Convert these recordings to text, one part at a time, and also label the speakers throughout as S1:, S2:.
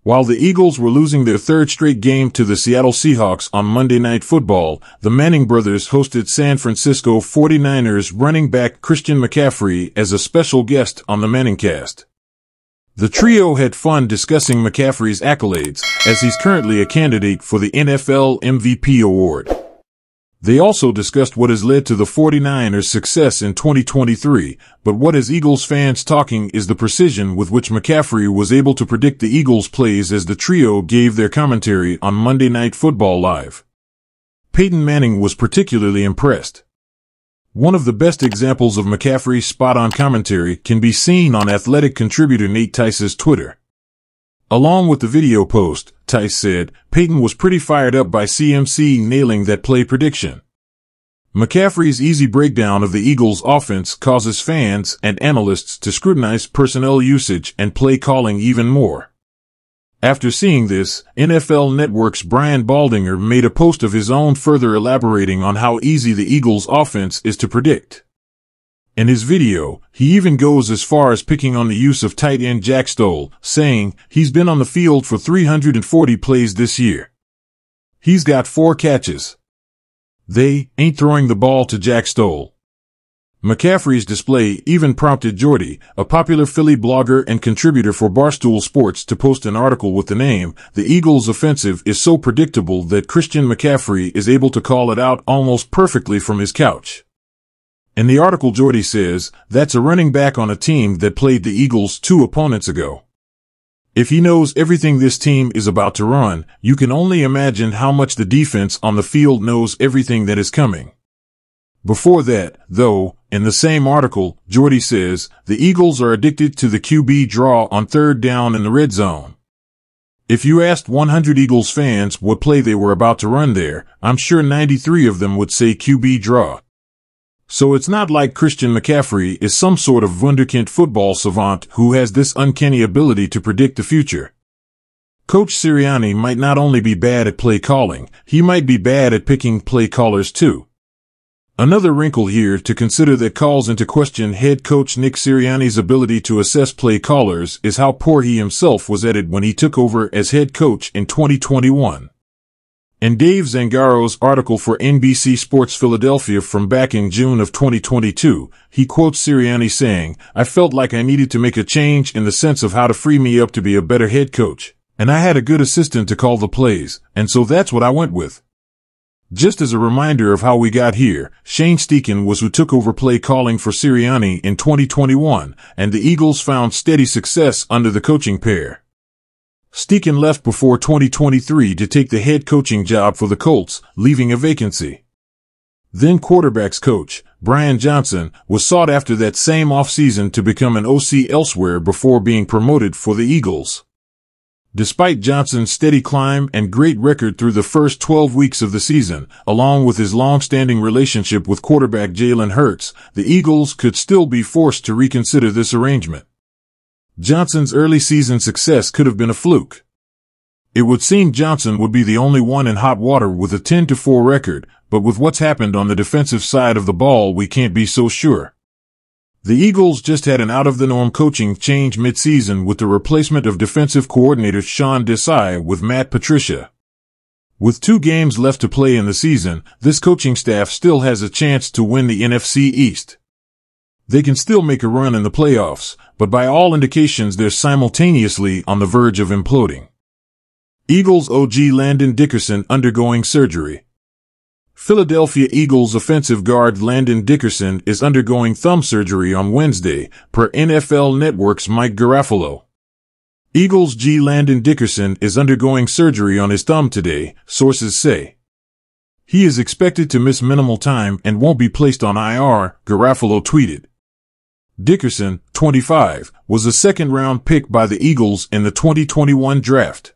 S1: While the Eagles were losing their third straight game to the Seattle Seahawks on Monday Night Football, the Manning brothers hosted San Francisco 49ers running back Christian McCaffrey as a special guest on the Manningcast. The trio had fun discussing McCaffrey's accolades, as he's currently a candidate for the NFL MVP award. They also discussed what has led to the 49ers' success in 2023, but what has Eagles fans talking is the precision with which McCaffrey was able to predict the Eagles' plays as the trio gave their commentary on Monday Night Football Live. Peyton Manning was particularly impressed. One of the best examples of McCaffrey's spot-on commentary can be seen on athletic contributor Nate Tice's Twitter. Along with the video post, Tice said, Peyton was pretty fired up by CMC nailing that play prediction. McCaffrey's easy breakdown of the Eagles' offense causes fans and analysts to scrutinize personnel usage and play calling even more. After seeing this, NFL Network's Brian Baldinger made a post of his own further elaborating on how easy the Eagles' offense is to predict. In his video, he even goes as far as picking on the use of tight end Jack Stoll, saying, he's been on the field for 340 plays this year. He's got 4 catches. They ain't throwing the ball to Jack Stoll. McCaffrey's display even prompted Jordy, a popular Philly blogger and contributor for Barstool Sports, to post an article with the name, The Eagles' Offensive is so predictable that Christian McCaffrey is able to call it out almost perfectly from his couch. In the article, Jordy says, that's a running back on a team that played the Eagles 2 opponents ago. If he knows everything this team is about to run, you can only imagine how much the defense on the field knows everything that is coming. Before that, though, in the same article, Jordy says, the Eagles are addicted to the QB draw on third down in the red zone. If you asked 100 Eagles fans what play they were about to run there, I'm sure 93 of them would say QB draw. So it's not like Christian McCaffrey is some sort of wunderkind football savant who has this uncanny ability to predict the future. Coach Sirianni might not only be bad at play calling, he might be bad at picking play callers too. Another wrinkle here to consider that calls into question head coach Nick Sirianni's ability to assess play callers is how poor he himself was at it when he took over as head coach in 2021. In Dave Zangaro's article for NBC Sports Philadelphia from back in June of 2022, he quotes Sirianni saying, I felt like I needed to make a change in the sense of how to free me up to be a better head coach, and I had a good assistant to call the plays, and so that's what I went with. Just as a reminder of how we got here, Shane Steichen was who took over play calling for Sirianni in 2021, and the Eagles found steady success under the coaching pair. Steichen left before 2023 to take the head coaching job for the Colts, leaving a vacancy. Then quarterbacks coach, Brian Johnson, was sought after that same offseason to become an OC elsewhere before being promoted for the Eagles. Despite Johnson's steady climb and great record through the first 12 weeks of the season, along with his long-standing relationship with quarterback Jalen Hurts, the Eagles could still be forced to reconsider this arrangement. Johnson's early season success could have been a fluke. It would seem Johnson would be the only one in hot water with a 10-4 record, but with what's happened on the defensive side of the ball, we can't be so sure. The Eagles just had an out-of-the-norm coaching change mid-season with the replacement of defensive coordinator Sean Desai with Matt Patricia. With 2 games left to play in the season, this coaching staff still has a chance to win the NFC East. They can still make a run in the playoffs, but by all indications they're simultaneously on the verge of imploding. Eagles OG Landon Dickerson undergoing surgery. Philadelphia Eagles offensive guard Landon Dickerson is undergoing thumb surgery on Wednesday, per NFL Network's Mike Garafolo. Eagles G. Landon Dickerson is undergoing surgery on his thumb today, sources say. He is expected to miss minimal time and won't be placed on IR, Garafolo tweeted. Dickerson, 25, was a second-round pick by the Eagles in the 2021 draft.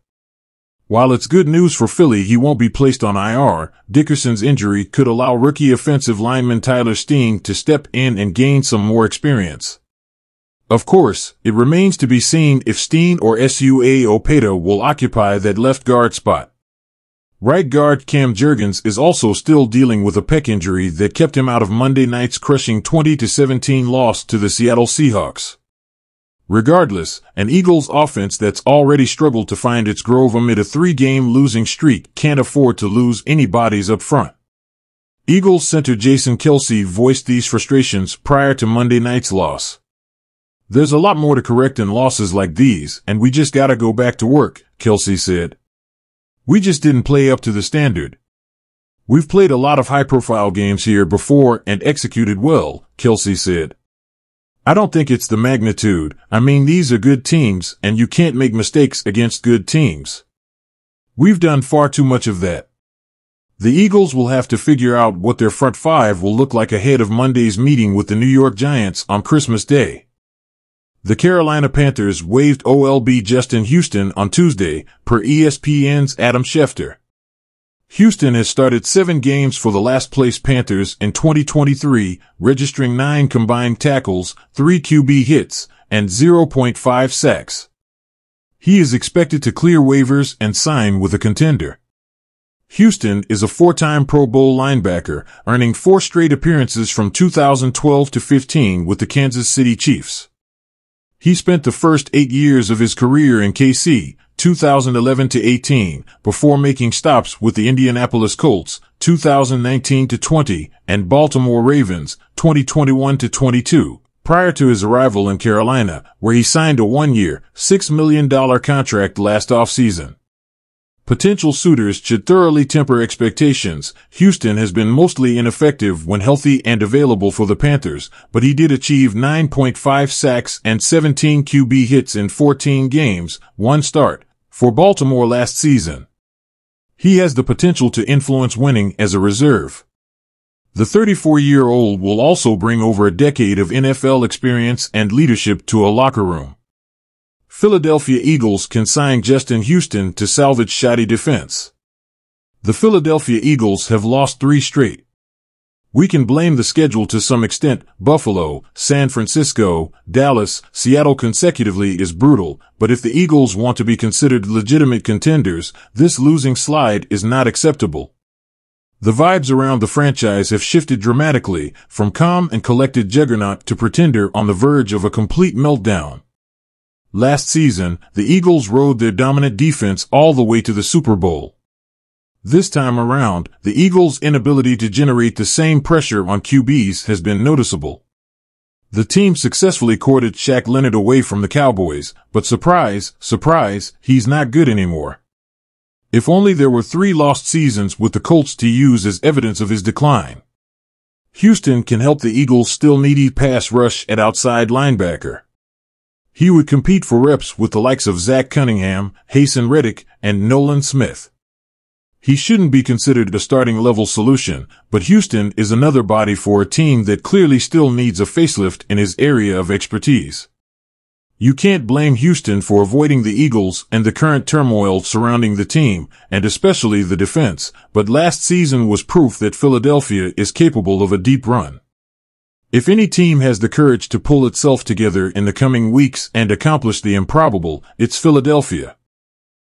S1: While it's good news for Philly he won't be placed on IR, Dickerson's injury could allow rookie offensive lineman Tyler Steen to step in and gain some more experience. Of course, it remains to be seen if Steen or Sua Opeta will occupy that left guard spot. Right guard Cam Jurgens is also still dealing with a pec injury that kept him out of Monday night's crushing 20-17 loss to the Seattle Seahawks. Regardless, an Eagles offense that's already struggled to find its groove amid a 3-game losing streak can't afford to lose any bodies up front. Eagles center Jason Kelce voiced these frustrations prior to Monday night's loss. "There's a lot more to correct in losses like these, and we just gotta go back to work," Kelce said. "We just didn't play up to the standard. We've played a lot of high-profile games here before and executed well," Kelce said. "I don't think it's the magnitude. I mean, these are good teams, and you can't make mistakes against good teams. We've done far too much of that. The Eagles will have to figure out what their front five will look like ahead of Monday's meeting with the New York Giants on Christmas Day." The Carolina Panthers waived OLB Justin Houston on Tuesday, per ESPN's Adam Schefter. Houston has started 7 games for the last-place Panthers in 2023, registering 9 combined tackles, 3 QB hits, and 0.5 sacks. He is expected to clear waivers and sign with a contender. Houston is a 4-time Pro Bowl linebacker, earning 4 straight appearances from 2012 to 15 with the Kansas City Chiefs. He spent the first 8 years of his career in KC, 2011 to 18, before making stops with the Indianapolis Colts, 2019 to 20, and Baltimore Ravens, 2021 to 22, prior to his arrival in Carolina, where he signed a 1-year, $6 million contract last offseason. Potential suitors should thoroughly temper expectations. Houston has been mostly ineffective when healthy and available for the Panthers, but he did achieve 9.5 sacks and 17 QB hits in 14 games, 1 start, for Baltimore last season. He has the potential to influence winning as a reserve. The 34-year-old will also bring over a decade of NFL experience and leadership to a locker room. Philadelphia Eagles can sign Justin Houston to salvage shoddy defense. The Philadelphia Eagles have lost 3 straight. We can blame the schedule to some extent. Buffalo, San Francisco, Dallas, Seattle consecutively is brutal, but if the Eagles want to be considered legitimate contenders, this losing slide is not acceptable. The vibes around the franchise have shifted dramatically, from calm and collected juggernaut to pretender on the verge of a complete meltdown. Last season, the Eagles rode their dominant defense all the way to the Super Bowl. This time around, the Eagles' inability to generate the same pressure on QBs has been noticeable. The team successfully courted Shaq Leonard away from the Cowboys, but surprise, surprise, he's not good anymore. If only there were 3 lost seasons with the Colts to use as evidence of his decline. Houston can help the Eagles' still needy pass rush at outside linebacker. He would compete for reps with the likes of Zach Cunningham, Haason Reddick, and Nolan Smith. He shouldn't be considered a starting-level solution, but Houston is another body for a team that clearly still needs a facelift in his area of expertise. You can't blame Houston for avoiding the Eagles and the current turmoil surrounding the team, and especially the defense, but last season was proof that Philadelphia is capable of a deep run. If any team has the courage to pull itself together in the coming weeks and accomplish the improbable, it's Philadelphia.